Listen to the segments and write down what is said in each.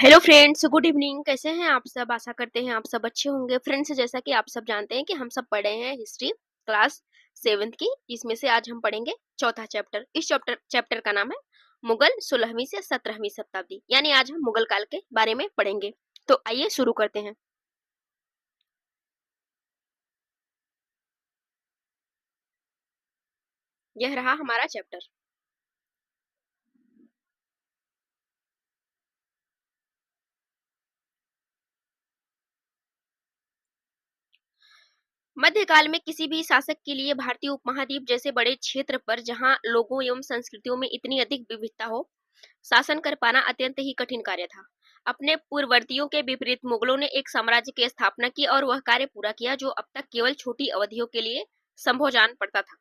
Hello friends, good evening. कैसे हैं आप सब? आशा करते हैं आप सब अच्छे होंगे। फ्रेंड्स, जैसा कि आप सब जानते हैं कि हम सब पढ़े हैं हिस्ट्री क्लास 7th की। इसमें से आज हम पढ़ेंगे चौथा चैप्टर। इस चैप्टर का नाम है मुगल 16वीं से 17वीं शताब्दी, यानी आज हम मुगल काल के बारे में पढ़ेंगे। तो आइए शुरू करते हैं। यह रहा हमारा चैप्टर। मध्यकाल में किसी भी शासक के लिए भारतीय उपमहाद्वीप जैसे बड़े क्षेत्र पर, जहां लोगों एवं संस्कृतियों में इतनी अधिक विविधता हो, शासन कर पाना अत्यंत ही कठिन कार्य था। अपने पूर्ववर्तियों के विपरीत मुगलों ने एक साम्राज्य की स्थापना की और वह कार्य पूरा किया जो अब तक केवल छोटी अवधियों के लिए संभव जान पड़ता था।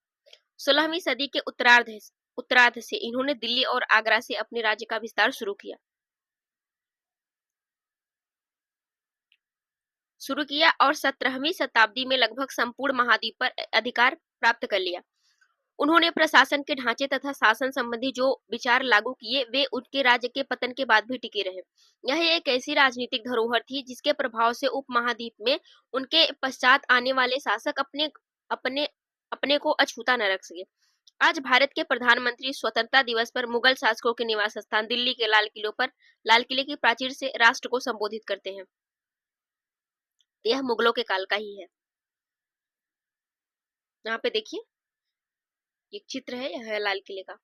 16वीं सदी के उत्तरार्ध से इन्होंने दिल्ली और आगरा से अपने राज्य का विस्तार शुरू किया और 17वीं शताब्दी में लगभग संपूर्ण महाद्वीप पर अधिकार प्राप्त कर लिया। उन्होंने प्रशासन के ढांचे तथा शासन संबंधी जो विचार लागू किए, वे उनके राज्य के पतन के बाद भी टिके रहे। यह एक ऐसी राजनीतिक धरोहर थी जिसके प्रभाव से उपमहाद्वीप में उनके पश्चात आने वाले शासक अपने अपने अपने को अछूता न रख सके। आज भारत के प्रधानमंत्री स्वतंत्रता दिवस पर मुगल शासकों के निवास स्थान दिल्ली के लाल किले की प्राचीर से राष्ट्र को संबोधित करते हैं। यह मुगलों के काल का ही है। यहाँ पे देखिए, एक चित्र है, यह है लाल किले का।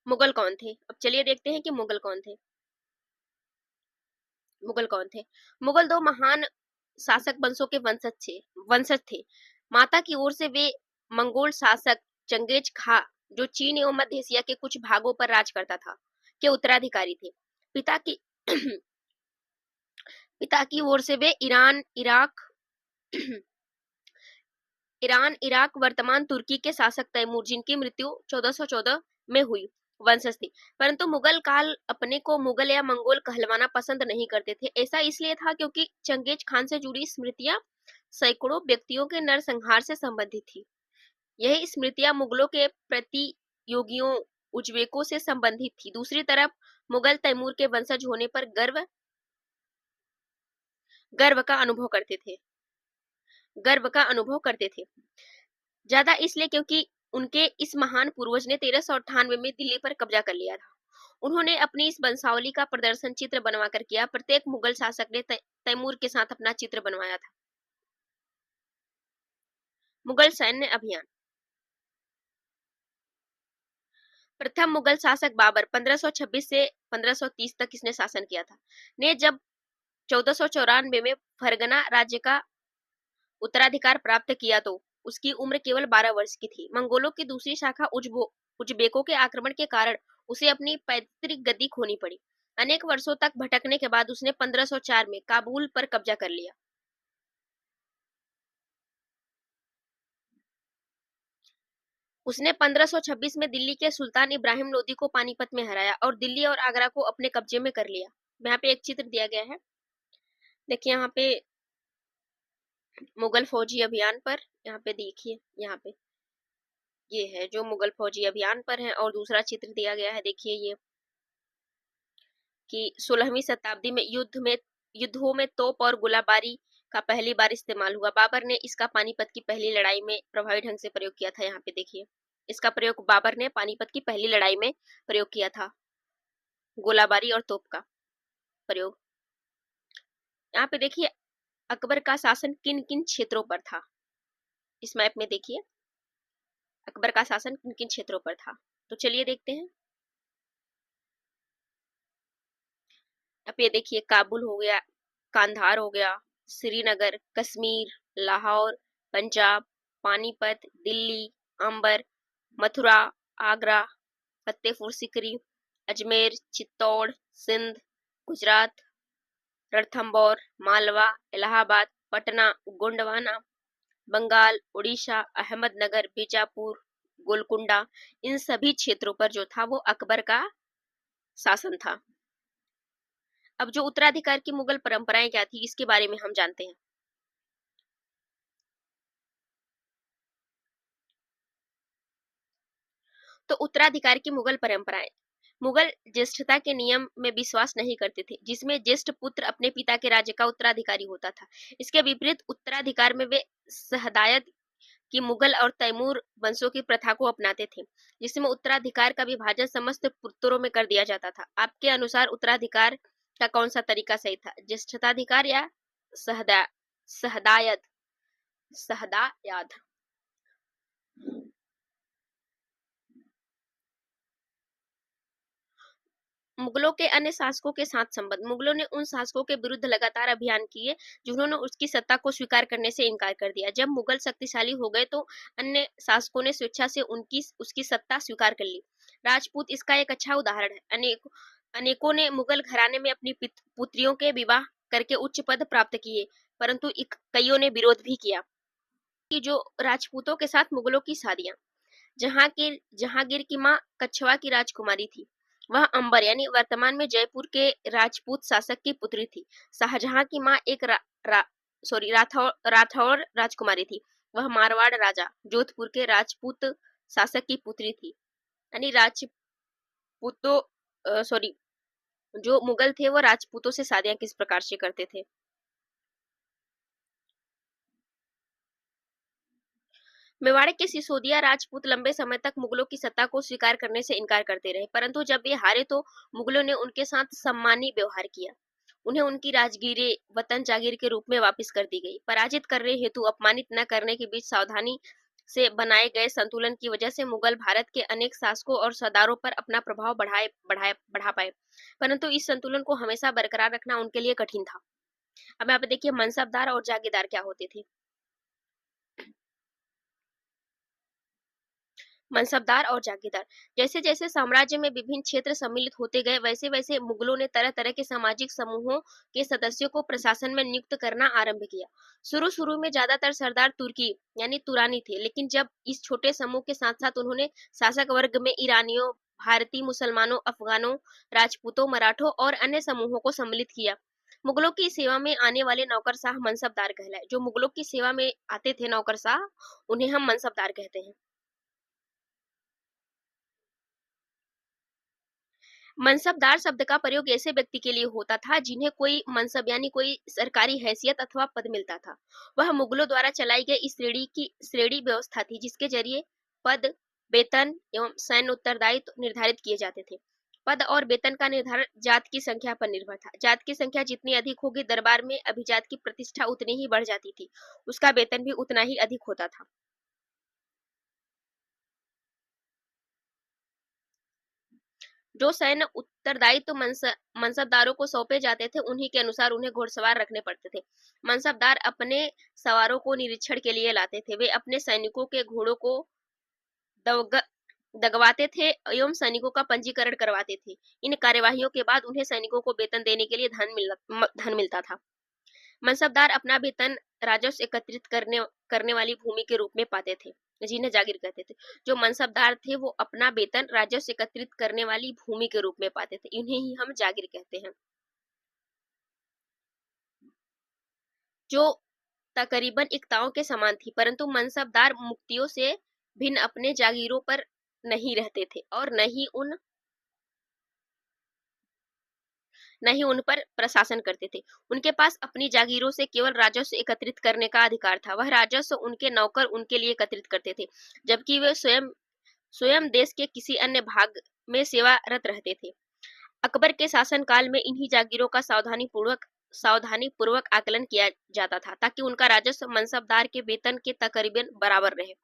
मुगल कौन थे? अब चलिए देखते हैं कि मुगल कौन थे। मुगल दो महान शासक वंशों के वंशज थे। माता की ओर से वे मंगोल शासक चंगेज खा, जो चीन एवं मध्य एशिया के कुछ भागों पर राज करता था, के उत्तराधिकारी थे। पिता की पिता की ओर से वे ईरान, इराक, वर्तमान तुर्की के शासक तैमूर, जिनकी मृत्यु 1414 में हुई, वंशज थे। परंतु मुगल काल अपने को मुगल या मंगोल कहलवाना पसंद नहीं करते थे। ऐसा इसलिए था क्योंकि चंगेज खान से जुड़ी स्मृतियां सैकड़ों व्यक्तियों के नरसंहार से संबंधित थी। यही स्मृतियां मुगलों के प्रतियोगियों उज्बेकों से संबंधित थी। दूसरी तरफ मुगल तैमूर के वंशज होने पर गर्व का अनुभव करते थे गर्व का अनुभव करते थे। ज्यादा इसलिए क्योंकि उनके इस महान पूर्वज ने 1398 में दिल्ली पर कब्जा कर लिया था। उन्होंने अपनी इस वंशावली का प्रदर्शन चित्र बनवाकर किया। प्रत्येक मुगल शासक ने तैमूर के साथ अपना चित्र बनवाया था। मुगल सैन्य अभियान। प्रथम मुगल शासक बाबर 1526 से 1530 तक इसने शासन किया था। ने जब 1494 में फरगना राज्य का उत्तराधिकार प्राप्त किया तो उसकी उम्र केवल 12 वर्ष की थी। मंगोलों की दूसरी शाखा उज्बेकों के आक्रमण के कारण उसे अपनी पैतृक गद्दी खोनी पड़ी। अनेक वर्षों तक भटकने के बाद उसने 1504 में काबुल पर कब्जा कर लिया। उसने 1526 में दिल्ली के सुल्तान इब्राहिम लोदी को पानीपत में हराया और दिल्ली और आगरा को अपने कब्जे में कर लिया। यहाँ पे एक चित्र दिया गया है, देखिए यहाँ पे मुगल फौजी अभियान पर। यहाँ पे देखिए, यहाँ पे ये है जो मुगल फौजी अभियान पर है। और दूसरा चित्र दिया गया है, देखिए ये कि 16वीं शताब्दी में युद्धों में तोप और गोलाबारी का पहली बार इस्तेमाल हुआ। बाबर ने इसका पानीपत की पहली लड़ाई में प्रभावी ढंग से प्रयोग किया था। यहाँ पे देखिए, इसका प्रयोग बाबर ने पानीपत की पहली लड़ाई में प्रयोग किया था, गोलाबारी और तोप का प्रयोग। यहाँ पे देखिए, अकबर का शासन किन किन क्षेत्रों पर था। इस मैप में देखिए, अकबर का शासन किन किन क्षेत्रों पर था। तो चलिए देखते हैं। अब ये देखिए, काबुल हो गया, कांधार हो गया, श्रीनगर, कश्मीर, लाहौर, पंजाब, पानीपत, दिल्ली, अंबर, मथुरा, आगरा, फतेहपुर सिकरी, अजमेर, चित्तौड़, सिंध, गुजरात, रणथंबोर, मालवा, इलाहाबाद, पटना, गोंडवाना, बंगाल, उड़ीसा, अहमदनगर, बीजापुर, गोलकुंडा, इन सभी क्षेत्रों पर जो था वो अकबर का शासन था। अब जो उत्तराधिकार की मुगल परंपराएं क्या थी, इसके बारे में हम जानते हैं। तो उत्तराधिकार की मुगल परंपराएं। मुगल ज्येष्ठता के नियम में विश्वास नहीं करते थे, जिसमें ज्येष्ठ पुत्र अपने पिता के राज्य का उत्तराधिकारी होता था। इसके विपरीत उत्तराधिकार में वे शहदायत की मुगल और तैमूर वंशों की प्रथा को अपनाते थे, जिसमें उत्तराधिकार का विभाजन समस्त पुत्रों में कर दिया जाता था। आपके अनुसार उत्तराधिकार का कौन सा तरीका सही था, ज्येष्ठताधिकार या सहदा सहदायत सहदायाद? मुगलों के अन्य शासकों के साथ संबंध। मुगलों ने उन शासकों के विरुद्ध लगातार अभियान किए जिन्होंने उसकी सत्ता को स्वीकार करने से इनकार कर दिया। जब मुगल शक्तिशाली हो गए तो अन्य शासकों ने स्वेच्छा से उनकी उसकी सत्ता स्वीकार कर ली। राजपूत इसका एक अच्छा उदाहरण है। अनेकों ने मुगल घराने में अपनी पुत्रियों के विवाह करके उच्च पद प्राप्त किए, परंतु कईयों ने विरोध भी किया। कि जो राजपूतों के साथ मुगलों की शादियां। जहांगीर की मां कछवा की राजकुमारी थी। वह अंबर यानी वर्तमान में जयपुर के राजपूत शासक की पुत्री थी। शाहजहां की मां एक राठौर राजकुमारी थी। वह मारवाड़ राजा जोधपुर के राजपूत शासक की पुत्री थी। यानी राजपूतों सॉरी जो मुगल थे वो राजपूतों से शादियां किस प्रकार से करते थे। मेवाड़ के सिसोदिया राजपूत लंबे समय तक मुगलों की सत्ता को स्वीकार करने से इनकार करते रहे, परंतु जब वे हारे तो मुगलों ने उनके साथ सम्मानी व्यवहार किया। उन्हें उनकी राजगीरें वतन जागीर के रूप में वापस कर दी गई। पराजित करने हेतु अपमानित न करने के बीच सावधानी से बनाए गए संतुलन की वजह से मुगल भारत के अनेक शासकों और सरदारों पर अपना प्रभाव बढ़ा पाए, परंतु इस संतुलन को हमेशा बरकरार रखना उनके लिए कठिन था। अब यहाँ पे देखिए मनसबदार और जागीरदार क्या होते थे। मनसबदार और जागीरदार। जैसे जैसे साम्राज्य में विभिन्न क्षेत्र सम्मिलित होते गए, वैसे वैसे मुगलों ने तरह तरह के सामाजिक समूहों के सदस्यों को प्रशासन में नियुक्त करना आरंभ किया। शुरू शुरू में ज्यादातर सरदार तुर्की यानी तुरानी थे, लेकिन जब इस छोटे समूह के साथ साथ उन्होंने शासक वर्ग में ईरानियों, भारतीय मुसलमानों, अफगानों, राजपूतों, मराठों और अन्य समूहों को सम्मिलित किया। मुगलों की सेवा में आने वाले नौकरशाह मनसबदार कहलाए। जो मुगलों की सेवा में आते थे नौकरशाह, उन्हें हम मनसबदार कहते हैं। मनसबदार शब्द का प्रयोग ऐसे व्यक्ति के लिए होता था जिन्हें कोई मनसब यानी कोई सरकारी हैसियत अथवा पद मिलता था। वह मुगलों द्वारा चलाई गई इस श्रेणी व्यवस्था थी जिसके जरिए पद, वेतन एवं सैन्य उत्तरदायित्व निर्धारित किए जाते थे। पद और वेतन का निर्धारण जात की संख्या पर निर्भर था। जात की संख्या जितनी अधिक होगी, दरबार में अभिजात की प्रतिष्ठा उतनी ही बढ़ जाती थी, उसका वेतन भी उतना ही अधिक होता था। जो सैन्य उत्तरदायित्व मनसबदारों को सौंपे जाते थे, उन्हीं के अनुसार उन्हें घुड़सवार रखने पड़ते थे। मनसबदार अपने सवारों को निरीक्षण के लिए लाते थे। वे अपने सैनिकों के घोड़ों को दवग दगवाते थे एवं सैनिकों का पंजीकरण करवाते थे। इन कार्यवाहियों के बाद उन्हें सैनिकों को वेतन देने के लिए धन मिलता था। मनसबदार अपना वेतन राजस्व एकत्रित करने वाली भूमि के रूप में पाते थे, जिन्हें जागीर कहते थे। जो मनसबदार थे वो अपना वेतन राजस्व एकत्रित करने वाली भूमि के रूप में पाते थे, इन्हें ही हम जागीर कहते हैं। जो तकरीबन इक्ताओं के समान थी, परंतु मनसबदार मुक्तियों से भिन्न अपने जागीरों पर नहीं रहते थे और न ही उन पर प्रशासन करते थे। उनके पास अपनी जागीरों से केवल राजस्व एकत्रित करने का अधिकार था। वह राजस्व उनके नौकर उनके लिए एकत्रित करते थे, जबकि वे स्वयं स्वयं देश के किसी अन्य भाग में सेवारत रहते थे। अकबर के शासनकाल में इन्हीं जागीरों का सावधानी पूर्वक आकलन किया जाता था, ताकि उनका राजस्व मनसबदार के वेतन के तकरीबन बराबर रहे।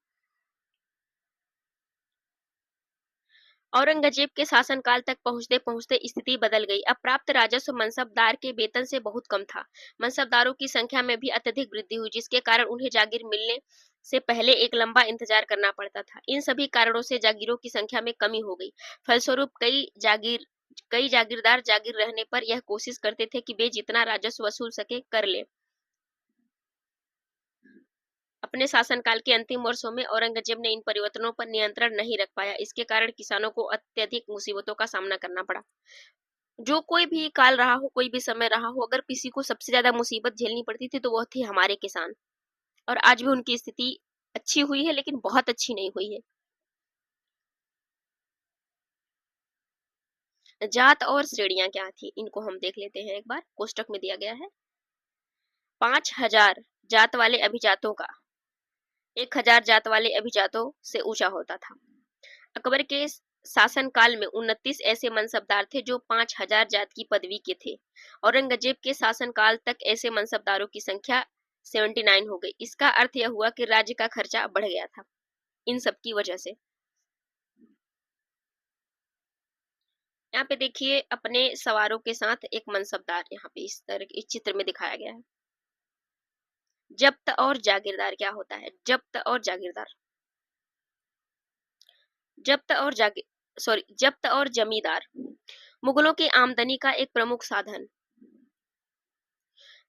औरंगजेब के शासनकाल तक पहुंचते पहुंचते स्थिति बदल गई। अब प्राप्त राजस्व मनसबदार के वेतन से बहुत कम था। मनसबदारों की संख्या में भी अत्यधिक वृद्धि हुई, जिसके कारण उन्हें जागीर मिलने से पहले एक लंबा इंतजार करना पड़ता था। इन सभी कारणों से जागीरों की संख्या में कमी हो गई। फलस्वरूप कई जागीरदार जागीर रहने पर यह कोशिश करते थे कि वे जितना राजस्व वसूल सके कर ले। अपने शासनकाल के अंतिम वर्षों में औरंगजेब ने इन परिवर्तनों पर नियंत्रण नहीं रख पाया। इसके कारण किसानों को अत्यधिक मुसीबतों का सामना करना पड़ा। जो कोई भी काल रहा हो, कोई भी समय रहा हो, अगर किसी को सबसे ज्यादा मुसीबत झेलनी पड़ती थी तो वह थे हमारे किसान। और आज भी उनकी स्थिति अच्छी हुई है, लेकिन बहुत अच्छी नहीं हुई है। जात और श्रेणियां क्या थी, इनको हम देख लेते हैं एक बार। कोष्टक में दिया गया है 5000 जात वाले अभिजातों का 1000 जात वाले अभिजातों से ऊंचा होता था। अकबर के शासन काल में 29 ऐसे मनसबदार थे जो 5000 जात की पदवी के थे। औरंगजेब के शासन काल तक ऐसे मनसबदारों की संख्या 79 हो गई। इसका अर्थ यह हुआ कि राज्य का खर्चा बढ़ गया था इन सब की वजह से। यहाँ पे देखिए अपने सवारों के साथ एक मनसबदार यहाँ पे इस तरह इस चित्र में दिखाया गया है। जब्त और जागीरदार क्या होता है? जब्त और जागीरदार, जब्त और जब्त और जमींदार मुगलों की आमदनी का एक प्रमुख साधन।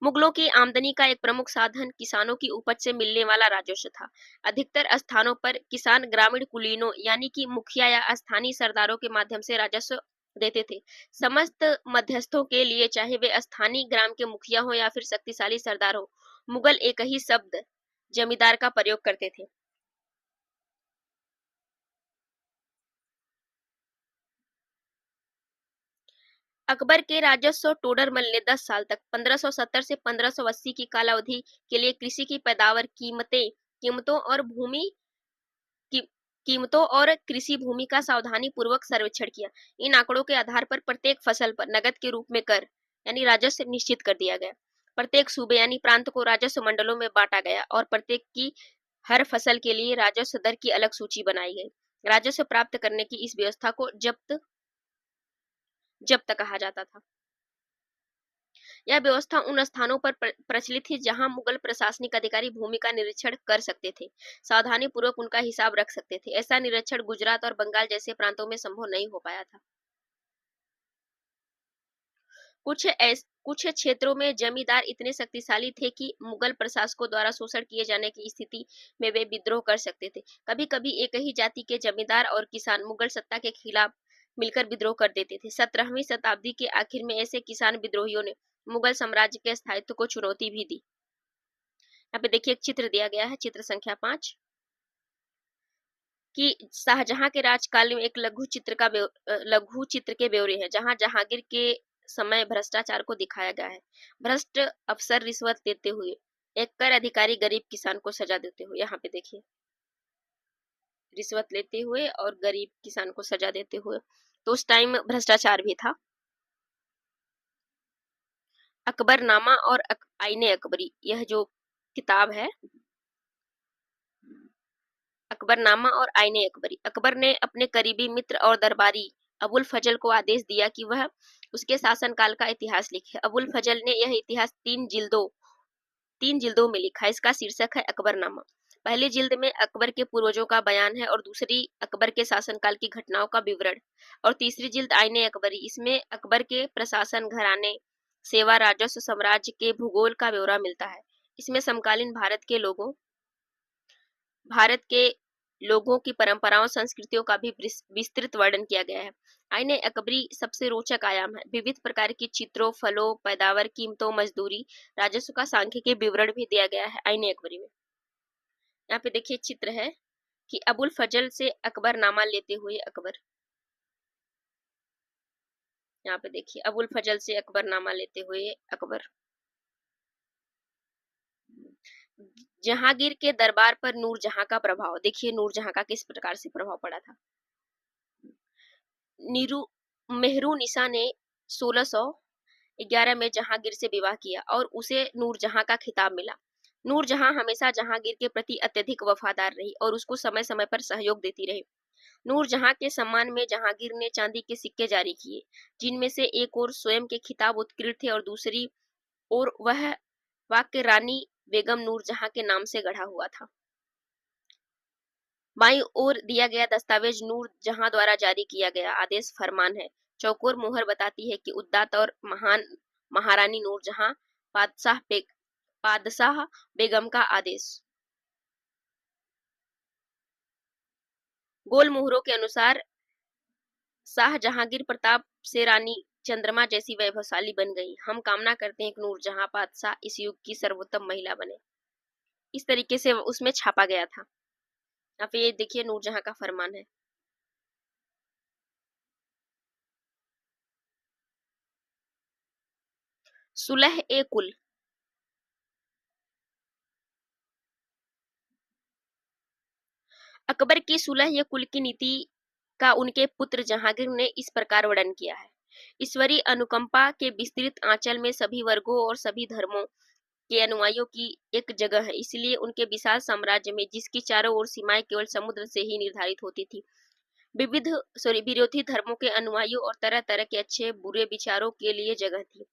मुगलों की आमदनी का एक प्रमुख साधन किसानों की उपज से मिलने वाला राजस्व था। अधिकतर स्थानों पर किसान ग्रामीण कुलीनों यानी कि मुखिया या स्थानीय सरदारों के माध्यम से राजस्व देते थे। समस्त मध्यस्थों के लिए, चाहे वे स्थानीय ग्राम के मुखिया हो या फिर शक्तिशाली सरदार हो, मुगल एक ही शब्द जमींदार का प्रयोग करते थे। अकबर के राजस्व टोडरमल ने 10 साल तक 1570 से 1580 की कालावधि के लिए कृषि की पैदावार कीमतों और भूमि की कीमतों और कृषि भूमि का सावधानी पूर्वक सर्वेक्षण किया। इन आंकड़ों के आधार पर प्रत्येक फसल पर नकद के रूप में कर यानी राजस्व निश्चित कर दिया गया। प्रत्येक सूबे यानी प्रांत को राजस्व मंडलों में बांटा गया और प्रत्येक की हर फसल के लिए राजस्व दर की अलग सूची बनाई गई। राजस्व प्राप्त करने की इस व्यवस्था को जब्त कहा जाता था। यह व्यवस्था उन स्थानों पर प्रचलित थी जहां मुगल प्रशासनिक अधिकारी भूमि का निरीक्षण कर सकते थे, सावधानी पूर्वक उनका हिसाब रख सकते थे। ऐसा निरीक्षण गुजरात और बंगाल जैसे प्रांतों में संभव नहीं हो पाया था। कुछ क्षेत्रों में जमींदार इतने शक्तिशाली थे कि मुगल प्रशासकों द्वारा शोषण किए जाने की स्थिति में वे विद्रोह कर सकते थे। कभी कभी एक ही जाति के जमींदार और किसान मुगल सत्ता के खिलाफ मिलकर विद्रोह कर देते थे। 17वीं शताब्दी के आखिर में ऐसे किसान विद्रोहियों ने मुगल साम्राज्य के स्थायित्व को चुनौती भी दी। यहाँ पे देखिए एक चित्र दिया गया है, चित्र संख्या 5, कि शाहजहां के राजकाल में एक लघु चित्र के ब्यौरे हैं जहां जहांगीर के समय भ्रष्टाचार को दिखाया गया है। भ्रष्ट अफसर रिश्वत देते हुए, एक कर अधिकारी गरीब किसान को सजा देते हुए। यहाँ पे देखिए रिश्वत लेते हुए और गरीब किसान को सजा देते हुए, तो उस टाइम भ्रष्टाचार भी था। अकबरनामा और आईने अकबरी, यह जो किताब है अकबरनामा और आईने अकबरी। अकबर ने अपने करीबी मित्र और दरबारी अबुल फजल को आदेश दिया कि वह उसके शासनकाल का इतिहास लिखे। अबुल फजल ने यह इतिहास 3 जिल्दों में लिखा। इसका शीर्षक है अकबरनामा। पहली जिल्द में अकबर के पूर्वजों का बयान है और दूसरी अकबर के शासनकाल की घटनाओं का विवरण, और तीसरी जिल्द आईने अकबरी, इसमें अकबर के प्रशासन, घराने, सेवा, राजस्व, साम्राज्य के भूगोल का ब्यौरा मिलता है। इसमें समकालीन भारत के लोगों की परंपराओं, संस्कृतियों का भी विस्तृत वर्णन किया गया है। आईने अकबरी सबसे रोचक आयाम है। विविध प्रकार की चित्रों, फलों, पैदावार, कीमतों, मजदूरी, राजस्व का सांख्यिकीय विवरण भी दिया गया है आईने अकबरी में। यहाँ पे देखिए चित्र है कि अबुल फजल से अकबरनामा लेते हुए अकबर। यहाँ पे देखिए अबुल फजल से अकबरनामा लेते हुए अकबर। जहांगीर के दरबार पर नूरजहां का प्रभाव। देखिए नूरजहां का किस प्रकार से प्रभाव पड़ा था। मेहरुनिसा ने 1611 में जहांगीर से विवाह किया और उसे नूरजहां का खिताब मिला। नूरजहां हमेशा जहांगीर के प्रति अत्यधिक वफादार रही और उसको समय समय पर सहयोग देती रही। नूरजहां के सम्मान में जहांगीर ने चांदी के सिक्के जारी किए, जिनमें से एक ओर स्वयं के खिताब उत्कीर्ण थे और दूसरी ओर वह वाक्य रानी बेगम नूरजहां के नाम से गढ़ा हुआ था। बाईं ओर दिया गया दस्तावेज नूरजहां द्वारा जारी किया गया आदेश फरमान है। चौकोर मोहर बताती है कि उद्दात और महान महारानी नूरजहां पादशाह बेगम का आदेश। गोल मोहरों के अनुसार शाह जहांगीर प्रताप से रानी चंद्रमा जैसी वैभवशाली बन गई। हम कामना करते हैं कि नूरजहां पादशाह इस युग की सर्वोत्तम महिला बने। इस तरीके से उसमें छापा गया था। यहाँ पे ये देखिए नूरजहां का फरमान है। सुलह ए कुल। अकबर की सुलह ए कुल की नीति का उनके पुत्र जहांगीर ने इस प्रकार वर्णन किया है। ईश्वरीय अनुकंपा के विस्तृत आंचल में सभी वर्गों और सभी धर्मों के अनुयायियों की एक जगह है, इसलिए उनके विशाल साम्राज्य में, जिसकी चारों ओर सीमाएं केवल समुद्र से ही निर्धारित होती थी, विविध विरोधी धर्मों के अनुयायियों और तरह तरह के अच्छे बुरे विचारों के लिए जगह थी।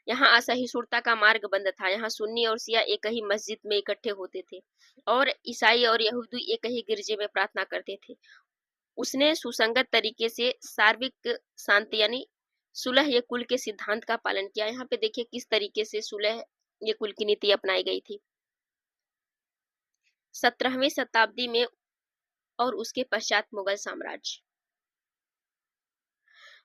यहाँ असहिष्णुता का मार्ग बंद था। यहाँ सुन्नी और शिया एक ही मस्जिद में इकट्ठे होते थे और ईसाई और यहूदी एक ही गिरजे में प्रार्थना करते थे। उसने सुसंगत तरीके से सार्विक शांति यानी सुलह ये कुल के सिद्धांत का पालन किया। यहाँ पे देखिए किस तरीके से सुलह ये कुल की नीति अपनाई गई थी। 17वीं शताब्दी में और उसके पश्चात मुगल साम्राज्य।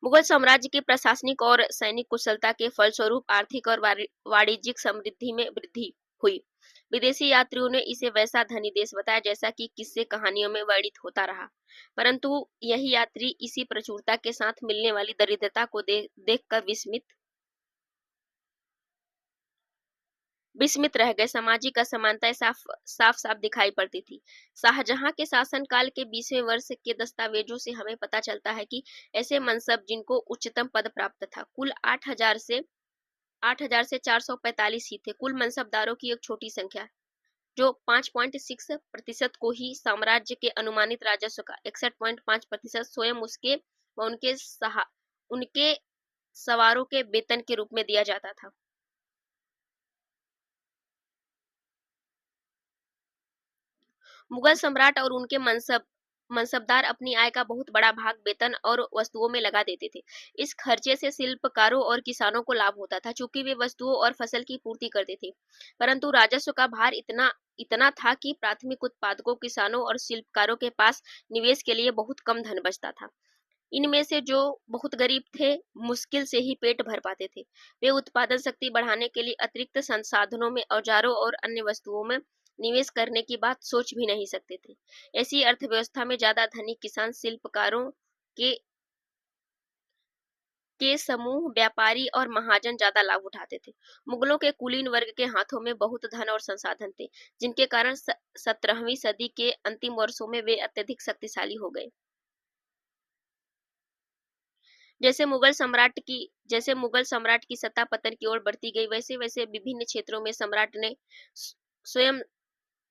मुगल साम्राज्य की प्रशासनिक और सैनिक कुशलता के फलस्वरूप आर्थिक और वाणिज्यिक समृद्धि में वृद्धि हुई। विदेशी यात्रियों ने इसे वैसा धनी देश बताया जैसा कि किस्से कहानियों में वर्णित होता रहा, परंतु यही यात्री इसी प्रचुरता के साथ मिलने वाली दरिद्रता को देखकर विस्मित रह गए। सामाजिक असमानताएं साफ साफ दिखाई पड़ती थी। शाहजहां के शासनकाल के 20वें वर्ष के दस्तावेजों से हमें पता चलता है कि ऐसे मनसब जिनको उच्चतम पद प्राप्त था कुल 8,000 से 445 ही थे। कुल मनसबदारों की एक छोटी संख्या जो 5.6% को ही साम्राज्य के अनुमानित राजस्व का 61.5% स्वयं उसके व उनके सवारों के वेतन के रूप में दिया जाता था। मुगल सम्राट और उनके मनसबदार अपनी आय का बहुत बड़ा भाग वेतन और वस्तुओं में लगा देते थे। इस खर्चे से शिल्पकारों और किसानों को लाभ होता था, चूंकि वे वस्तुओं और फसल की पूर्ति करते थे, परंतु राजस्व का भार इतना इतना था कि प्राथमिक उत्पादकों, किसानों और शिल्पकारों के पास निवेश के लिए बहुत कम धन बचता था। इनमें से जो बहुत गरीब थे, मुश्किल से ही पेट भर पाते थे। वे उत्पादन शक्ति बढ़ाने के लिए अतिरिक्त संसाधनों में, औजारों और अन्य वस्तुओं में निवेश करने की बात सोच भी नहीं सकते थे। ऐसी अर्थव्यवस्था में ज्यादा धनी किसान, शिल्पकारों के समूह, व्यापारी और महाजन ज्यादा लाभ उठाते थे। मुगलों के कुलीन वर्ग के हाथों में बहुत धन और संसाधन थे, जिनके कारण 17वीं सदी के अंतिम वर्षों में वे अत्यधिक शक्तिशाली हो गए। जैसे मुगल सम्राट की सत्ता पतन की ओर बढ़ती गई, वैसे वैसे विभिन्न क्षेत्रों में सम्राट ने स्वयं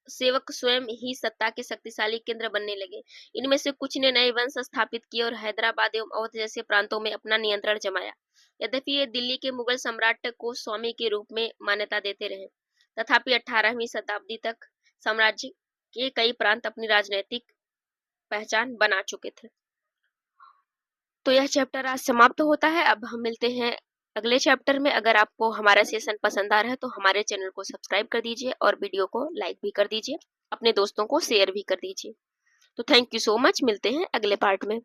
स्वयं ही सत्ता के शक्तिशाली केंद्र बनने लगे। इनमें से कुछ ने नए वंश स्थापित किए और हैदराबाद एवं अवध जैसे प्रांतों में अपना नियंत्रण जमाया। यद्यपि ये दिल्ली के मुगल सम्राट को स्वामी के रूप में मान्यता देते रहे, तथापि 18वीं शताब्दी तक साम्राज्य के कई प्रांत अपनी राजनैतिक पहचान बना चुके थे। तो यह चैप्टर आज समाप्त होता है। अब हम मिलते हैं अगले चैप्टर में। अगर आपको हमारा सेशन पसंद आ रहा है तो हमारे चैनल को सब्सक्राइब कर दीजिए और वीडियो को लाइक भी कर दीजिए, अपने दोस्तों को शेयर भी कर दीजिए। तो थैंक यू सो मच, मिलते हैं अगले पार्ट में।